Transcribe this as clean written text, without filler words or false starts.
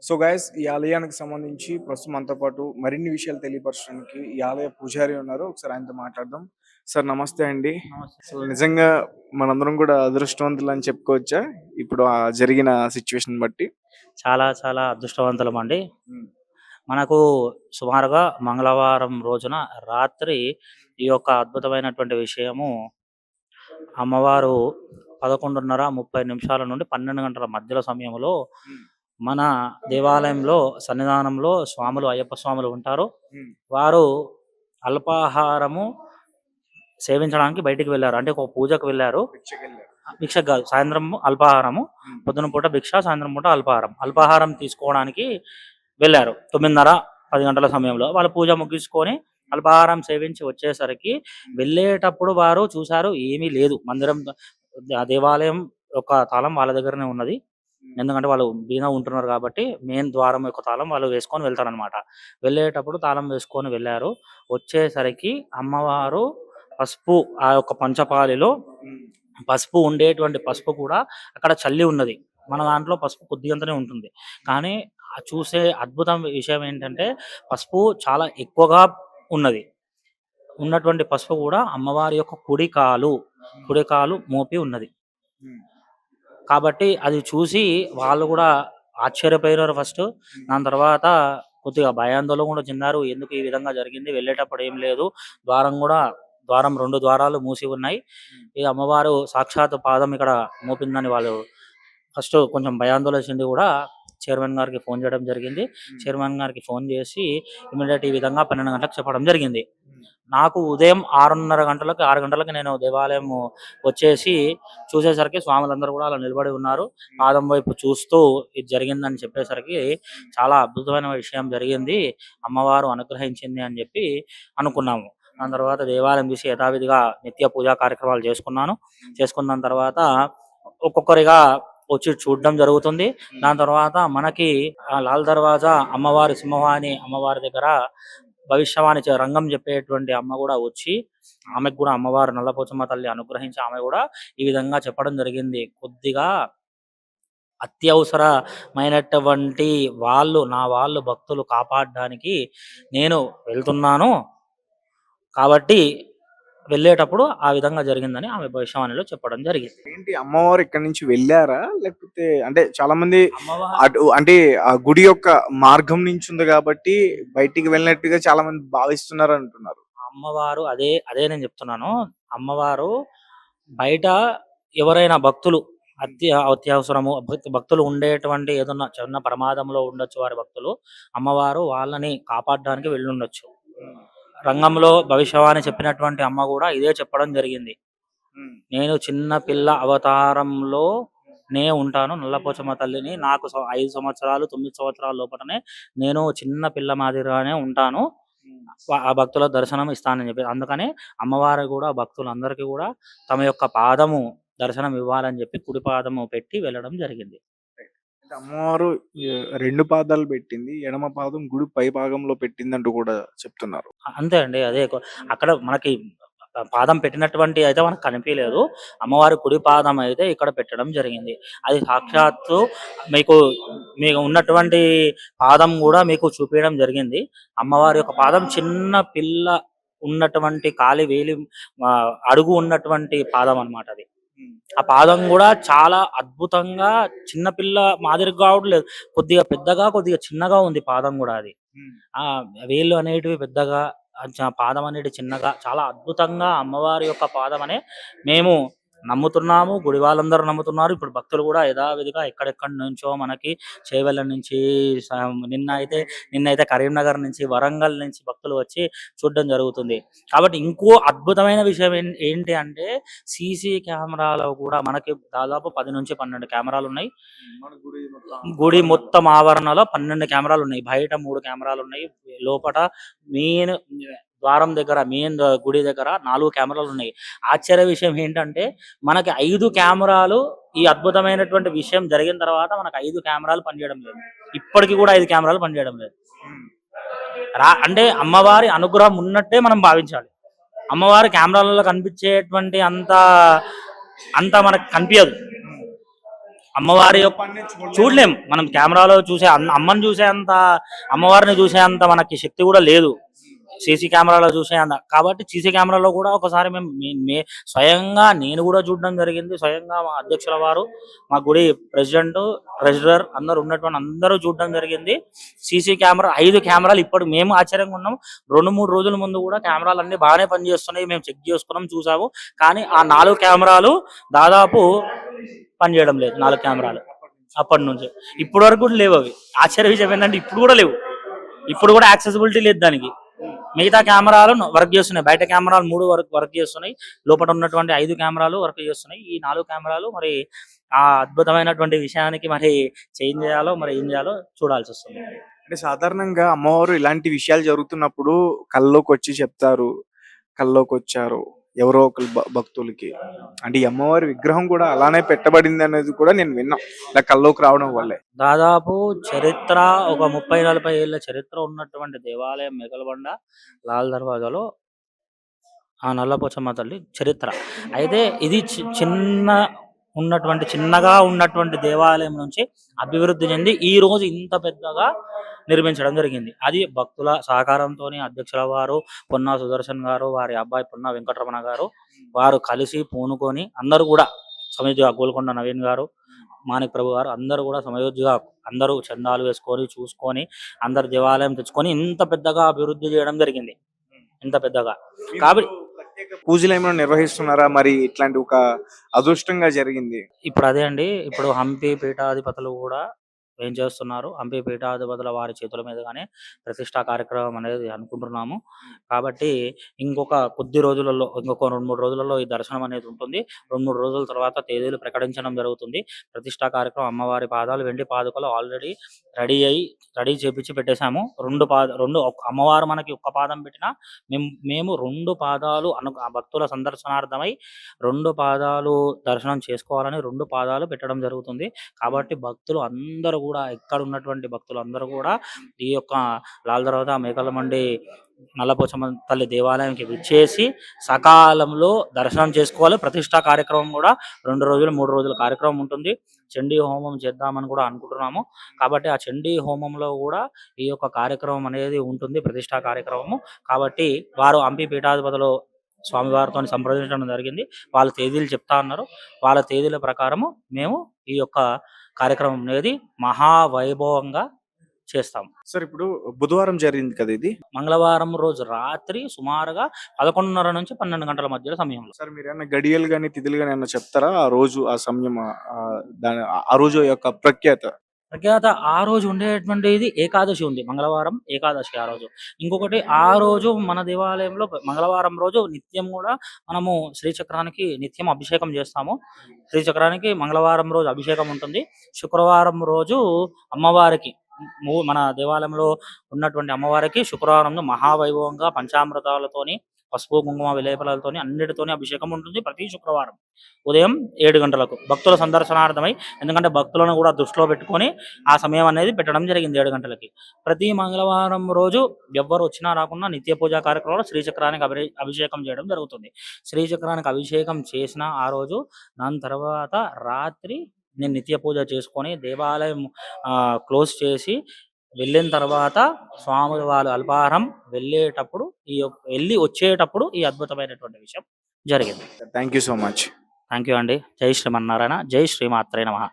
So guys ఈ ఆలయానికి సంబంధించి ప్రస్తుతం మనతో పాటు మరిన్ని విషయాలు తెలియపరచడానికి ఈ ఆలయ పూజారి ఉన్నారు. ఒకసారి ఆయనతో మాట్లాడదాం. సార్ నమస్తే అండి. నమస్తే. అసలు నిజంగా మనందరం కూడా అదృష్టవంతులు అని చెప్పుకోవచ్చా ఇప్పుడు ఆ జరిగిన సిచ్యువేషన్ బట్టి? చాలా చాలా అదృష్టవంతులమండి. హ్మ్. మనకు సుమారుగా మంగళవారం రోజున రాత్రి ఈ యొక్క అద్భుతమైనటువంటి విషయము అమ్మవారు 11:30 నుండి 12 గంటల మధ్యలో సమయంలో హ్మ్. మన దేవాలయంలో సన్నిధానంలో స్వాములు అయ్యప్ప స్వాములు ఉంటారు. హ్మ్. వారు అల్పాహారము సేవించడానికి బయటికి వెళ్లారు. అంటే ఒక పూజకు వెళ్లారు. పిచ్చకెళ్ళారు. భిక్షకు కాదు, సాయంత్రం అల్పాహారము. హ్మ్. పొద్దున పూట భిక్ష, సాయంత్రం పూట అల్పాహారం. అల్పాహారం తీసుకోవడానికి వెళ్ళారు. 9:30, 10 గంటల సమయంలో వాళ్ళు పూజ ముగించుకొని అల్పాహారం సేవించి వచ్చేసరికి వెళ్ళేటప్పుడు వారు చూసారు ఏమీ లేదు. మందిరం దేవాలయం యొక్క తాళం వాళ్ళ దగ్గరనే ఉన్నది. ఎందుకంటే వాళ్ళు బీద ఉంటున్నారు కాబట్టి మెయిన్ ద్వారం యొక్క తాళం వాళ్ళు వేసుకొని వెళ్తారనమాట. వెళ్ళేటప్పుడు తాళం వేసుకొని వెళ్ళారు. వచ్చేసరికి అమ్మవారు పసుపు ఆ యొక్క పంచపాలిలో హ్మ్. పసుపు ఉండేటువంటి పసుపు కూడా అక్కడ చల్లి ఉన్నది. మన దాంట్లో పసుపు కొద్దిగంతనే ఉంటుంది. కానీ చూసే అద్భుతం విషయం ఏంటంటే పసుపు చాలా ఎక్కువగా ఉన్నది. ఉన్నటువంటి పసుపు కూడా అమ్మవారి యొక్క కుడి కాలు మోపి ఉన్నది. హ్మ్. కాబట్టి అది చూసి వాళ్ళు కూడా ఆశ్చర్యపోయినారు ఫస్టు. దాని తర్వాత కొద్దిగా భయాందోళన కూడా చెందారు. ఎందుకు ఈ విధంగా జరిగింది? వెళ్ళేటప్పుడు ఏం లేదు. ద్వారం 2 ద్వారాలు మూసి ఉన్నాయి. ఈ అమ్మవారు సాక్షాత్ పాదం ఇక్కడ మోపిందని వాళ్ళు ఫస్ట్ కొంచెం భయాందోళన చెంది కూడా చైర్మన్ గారికి ఫోన్ చేయడం జరిగింది. చైర్మన్ గారికి ఫోన్ చేసి ఇమ్మీడియేట్ ఈ విధంగా 12 గంటలకు చెప్పడం జరిగింది. నాకు ఉదయం 6 గంటలకు నేను దేవాలయం వచ్చేసి చూసేసరికి స్వాములందరూ కూడా అలా నిలబడి ఉన్నారు. పాదం వైపు చూస్తూ ఇది జరిగిందని చెప్పేసరికి చాలా అద్భుతమైన విషయం జరిగింది. అమ్మవారు అనుగ్రహించింది అని చెప్పి అనుకున్నాము. దాని తర్వాత దేవాలయం చూసి యథావిధిగా నిత్య పూజా కార్యక్రమాలు చేసుకున్న తర్వాత ఒక్కొక్కరిగా వచ్చి చూడడం జరుగుతుంది. దాని తర్వాత మనకి లాల్ దర్వాజా అమ్మవారి సింహవాణి అమ్మవారి దగ్గర భవిష్యవాణి రంగం చెప్పేటువంటి అమ్మ కూడా వచ్చి ఆమెకు కూడా అమ్మవారు నల్లపోచమ్మ తల్లి అనుగ్రహించి ఆమె కూడా ఈ విధంగా చెప్పడం జరిగింది. కొద్దిగా అత్యవసరమైనటువంటి నా వాళ్ళు భక్తులు కాపాడడానికి నేను వెళ్తున్నాను. కాబట్టి వెళ్ళేటప్పుడు ఆ విధంగా జరిగిందని ఆమె భవిష్యవాణిలో చెప్పడం జరిగింది. ఏంటి అమ్మవారు ఇక్కడి నుంచి వెళ్ళారా? లేకపోతే అంటే చాలా మంది అమ్మవారు అటు అంటే ఆ గుడి యొక్క మార్గం నుంచి ఉంది కాబట్టి బయటికి వెళ్ళినట్టుగా చాలా మంది భావిస్తున్నారు అంటున్నారు. అమ్మవారు అదే నేను చెప్తున్నాను. అమ్మవారు బయట ఎవరైనా భక్తులు అత్యవసరము భక్తులు ఉండేటువంటి ఏదన్నా చిన్న ప్రమాదంలో ఉండొచ్చు వారి భక్తులు. అమ్మవారు వాళ్ళని కాపాడడానికి వెళ్ళుండొచ్చు. రంగంలో భవిష్యవాణి చెప్పినటువంటి అమ్మ కూడా ఇదే చెప్పడం జరిగింది. హ్మ్. నేను చిన్న పిల్ల అవతారంలో ఉంటాను. నల్లపోచమ్మ తల్లిని నాకు 5 సంవత్సరాలు 9 సంవత్సరాల లోపలనే నేను చిన్న పిల్ల మాదిరిగానే ఉంటాను. ఆ భక్తుల దర్శనం ఇస్తానని చెప్పి. అందుకనే అమ్మవారు కూడా భక్తులందరికీ కూడా తమ యొక్క పాదము దర్శనం ఇవ్వాలని చెప్పి కుడి పాదము పెట్టి వెళ్ళడం జరిగింది. అంటే అమ్మవారు 2 పాదాలు పెట్టింది. ఎడమ పాదం గుడి పై భాగంలో పెట్టిందంటూ కూడా చెప్తున్నారు. అంతే అండి. అక్కడ మనకి పాదం పెట్టినటువంటి అయితే మనకు కనిపియలేదు. అమ్మవారి కుడి పాదం అయితే ఇక్కడ పెట్టడం జరిగింది. అది సాక్షాత్తు మీకు ఉన్నటువంటి పాదం కూడా మీకు చూపియడం జరిగింది. అమ్మవారి యొక్క పాదం చిన్న పిల్ల ఉన్నటువంటి కాలి వేలి అడుగు ఉన్నటువంటి పాదం అన్నమాట అది. ఆ పాదం కూడా చాలా అద్భుతంగా చిన్న పిల్ల మాదిరిగా కావట్లేదు. కొద్దిగా పెద్దగా, కొద్దిగా చిన్నగా ఉంది పాదం కూడా అది. ఆ వేళ్ళు అనేటివి పెద్దగా, పాదం అనేది చిన్నగా, చాలా అద్భుతంగా అమ్మవారి యొక్క పాదం అనే మేము నమ్ముతున్నాము. గుడి వాళ్ళందరూ నమ్ముతున్నారు. ఇప్పుడు భక్తులు కూడా యథావిధిగా ఎక్కడెక్కడి నుంచో మనకి చేవెళ్ళ నుంచి నిన్నైతే కరీంనగర్ నుంచి, వరంగల్ నుంచి భక్తులు వచ్చి చూడడం జరుగుతుంది. కాబట్టి ఇంకో అద్భుతమైన విషయం ఏంటి అంటే సీసీ కెమెరాలో కూడా మనకి దాదాపు 10 నుంచి 12 కెమెరాలు ఉన్నాయి. గుడి మొత్తం ఆవరణలో 12 కెమెరాలు ఉన్నాయి. బయట 3 కెమెరాలు ఉన్నాయి. లోపట మెయిన్ ద్వారం దగ్గర గుడి దగ్గర 4 కెమెరాలు ఉన్నాయి. ఆశ్చర్య విషయం ఏంటంటే మనకి 5 కెమెరాలు ఈ అద్భుతమైనటువంటి విషయం జరిగిన తర్వాత మనకు 5 కెమెరాలు పనిచేయడం లేదు. ఇప్పటికి కూడా 5 కెమెరాలు పనిచేయడం లేదు. అంటే అమ్మవారి అనుగ్రహం ఉన్నట్టే మనం భావించాలి. అమ్మవారి కెమెరాలలో కనిపించేటువంటి అంత మనకు కనిపించదు. అమ్మవారి యొక్క రూపాన్ని చూడలేం. మనం కెమెరాలో చూసే అమ్మని చూసే అంత, అమ్మవారిని చూసే అంత మనకి శక్తి కూడా లేదు సీసీ కెమెరాలో చూసే అంత. కాబట్టి సీసీ కెమెరాలో కూడా ఒకసారి మేము స్వయంగా నేను కూడా చూడడం జరిగింది. స్వయంగా మా అధ్యక్షుల వారు, మా గుడి ప్రెసిడెంట్, ట్రెజరర్ అందరూ ఉన్నటువంటి అందరూ చూడడం జరిగింది. సీసీ కెమెరా 5 కెమెరాలు ఇప్పుడు మేము ఆశ్చర్యంగా ఉన్నాం. 2-3 రోజుల ముందు కూడా కెమెరాలు అన్ని బాగానే పనిచేస్తున్నాయి, మేము చెక్ చేసుకున్నాం, చూసాము. కానీ ఆ 4 కెమెరాలు దాదాపు పనిచేయడం లేదు. 4 కెమెరాలు అప్పటి నుంచి ఇప్పటి వరకు కూడా లేవు. అవి ఆశ్చర్య విషయం ఏంటంటే ఇప్పుడు కూడా లేవు. ఇప్పుడు కూడా యాక్సెసిబిలిటీ లేదు దానికి. మిగతా కెమెరాలు వర్క్ చేస్తున్నాయి. బయట కెమెరాలు 3 వర్క్ చేస్తున్నాయి. లోపల ఉన్నటువంటి 5 కెమెరాలు వర్క్ చేస్తున్నాయి. ఈ 4 కెమెరాలు మరి ఆ అద్భుతమైనటువంటి విషయానికి మరి చేంజ్ చేయాలో మరి ఏం చేయాలో చూడాల్సి వస్తుంది. అంటే సాధారణంగా అమ్మవారు ఇలాంటి విషయాలు జరుగుతున్నప్పుడు కల్లోకి వచ్చి చెప్తారు. కల్లోకి వచ్చారు ఎవరో ఒకరు భక్తులకి. అంటే ఈ అమ్మవారి విగ్రహం కూడా అలానే పెట్టబడింది అనేది కూడా నేను విన్నా. ఇలా కల్లోకి రావడం వల్లే. దాదాపు చరిత్ర ఒక 30-40 ఏళ్ల చరిత్ర ఉన్నటువంటి దేవాలయం మేకలబండ లాల్ దర్వాజాలో ఆ నల్లపోచమ్మ తల్లి చరిత్ర. అయితే ఇది చిన్నగా ఉన్నటువంటి దేవాలయం నుంచి అభివృద్ధి చెంది ఈ రోజు ఇంత పెద్దగా నిర్మించడం జరిగింది. అది భక్తుల సహకారంతోని అధ్యక్షుల వారు పొన్నా సుదర్శన్ గారు, వారి అబ్బాయి పొన్నా వెంకటరమణ గారు వారు కలిసి పూనుకొని అందరూ కూడా సమయోజ్యగా, గోల్కొండ నవీన్ గారు, మాణిక్ ప్రభు గారు అందరూ కూడా సమయోజ్యగా అందరూ చందాలు వేసుకొని చూసుకొని అందరు దేవాలయం తెచ్చుకొని ఇంత పెద్దగా అభివృద్ధి చేయడం జరిగింది. ఇంత పెద్దగా కాబట్టి ప్రత్యేక పూజలు ఏమైనా నిర్వహిస్తున్నారా? మరి ఇట్లాంటి ఒక అదృష్టంగా జరిగింది. ఇప్పుడు అదే అండి. ఇప్పుడు హంపి పీఠాధిపతులు కూడా ఏం చేస్తున్నారు, హంపి పీఠాధిపతుల వారి చేతుల మీదుగానే ప్రతిష్టా కార్యక్రమం అనేది అనుకుంటున్నాము. కాబట్టి ఇంకొక కొద్ది రోజులలో, ఇంకొక 2-3 రోజులలో ఈ దర్శనం అనేది ఉంటుంది. 2-3 రోజుల తర్వాత తేదీలు ప్రకటించడం జరుగుతుంది. ప్రతిష్టా కార్యక్రమం అమ్మవారి పాదాలు, వెండి పాదుకలు ఆల్రెడీ రెడీ చేపించి పెట్టేశాము. రెండు అమ్మవారు మనకి ఒక్క పాదం పెట్టినా మేము 2 పాదాలు ఆ భక్తుల సందర్శనార్థమై 2 పాదాలు దర్శనం చేసుకోవాలని 2 పాదాలు పెట్టడం జరుగుతుంది. కాబట్టి భక్తులు అందరూ కూడా, ఇక్కడ ఉన్నటువంటి భక్తులు అందరూ కూడా ఈ యొక్క లాల్ దర్వాజా మేకలమండి నల్లపోచమ్మ తల్లి దేవాలయానికి విచ్చేసి సకాలంలో దర్శనం చేసుకోవాలి. ప్రతిష్టా కార్యక్రమం కూడా 2 రోజులు 3 రోజుల కార్యక్రమం ఉంటుంది. చండీ హోమం చేద్దామని కూడా అనుకుంటున్నాము. కాబట్టి ఆ చండీ హోమంలో కూడా ఈ యొక్క కార్యక్రమం అనేది ఉంటుంది, ప్రతిష్టా కార్యక్రమము. కాబట్టి వారు హంపి పీఠాధిపతులు స్వామివారితో సంప్రదించడం జరిగింది. వాళ్ళ తేదీలు చెప్తా ఉన్నారు. వాళ్ళ తేదీల ప్రకారము మేము ఈ యొక్క కార్యక్రమం అనేది మహావైభవంగా చేస్తాం. సార్ ఇప్పుడు బుధవారం జరిగింది కదా ఇది. మంగళవారం రోజు రాత్రి సుమారుగా 11:30 నుంచి 12 గంటల మధ్యలో సమయంలో. సార్ మీరు ఏమైనా గడియలు గాని తిథులు గాని ఏమైనా చెప్తారా? ఆ రోజు ఆ సమయం ఆ రోజు యొక్క ప్రఖ్యాత. ఆ రోజు ఉండేటువంటిది ఏకాదశి ఉంది. మంగళవారం ఏకాదశి ఆ రోజు. ఇంకొకటి ఆ రోజు మన దేవాలయంలో మంగళవారం రోజు నిత్యం కూడా మనము శ్రీచక్రానికి నిత్యం అభిషేకం చేస్తాము. శ్రీచక్రానికి మంగళవారం రోజు అభిషేకం ఉంటుంది. శుక్రవారం రోజు అమ్మవారికి మన దేవాలయంలో ఉన్నటువంటి అమ్మవారికి శుక్రవారం మహావైభవంగా పంచామృతాలతోని, పసుపు కుంకుమ విలేపలతోని అన్నిటితోని అభిషేకం ఉంటుంది ప్రతి శుక్రవారం ఉదయం 7 గంటలకు భక్తుల సందర్శనార్థమై. ఎందుకంటే భక్తులను కూడా దృష్టిలో పెట్టుకొని ఆ సమయం అనేది పెట్టడం జరిగింది 7 గంటలకి. ప్రతి మంగళవారం రోజు ఎవ్వరు వచ్చినా రాకుండా నిత్య పూజా కార్యక్రమంలో శ్రీచక్రానికి అభిషేకం చేయడం జరుగుతుంది. శ్రీచక్రానికి అభిషేకం చేసిన ఆ రోజు దాని తర్వాత రాత్రి నేను నిత్య పూజ చేసుకొని దేవాలయం క్లోజ్ చేసి వెళ్ళిన తర్వాత స్వాముల వారు అల్పాహారం వెళ్ళి వచ్చేటప్పుడు ఈ అద్భుతమైనటువంటి విషయం జరిగింది. Thank you so much. Thank you అండి. జై శ్రీమన్నారాయణ. జై శ్రీమాత్రే నమః.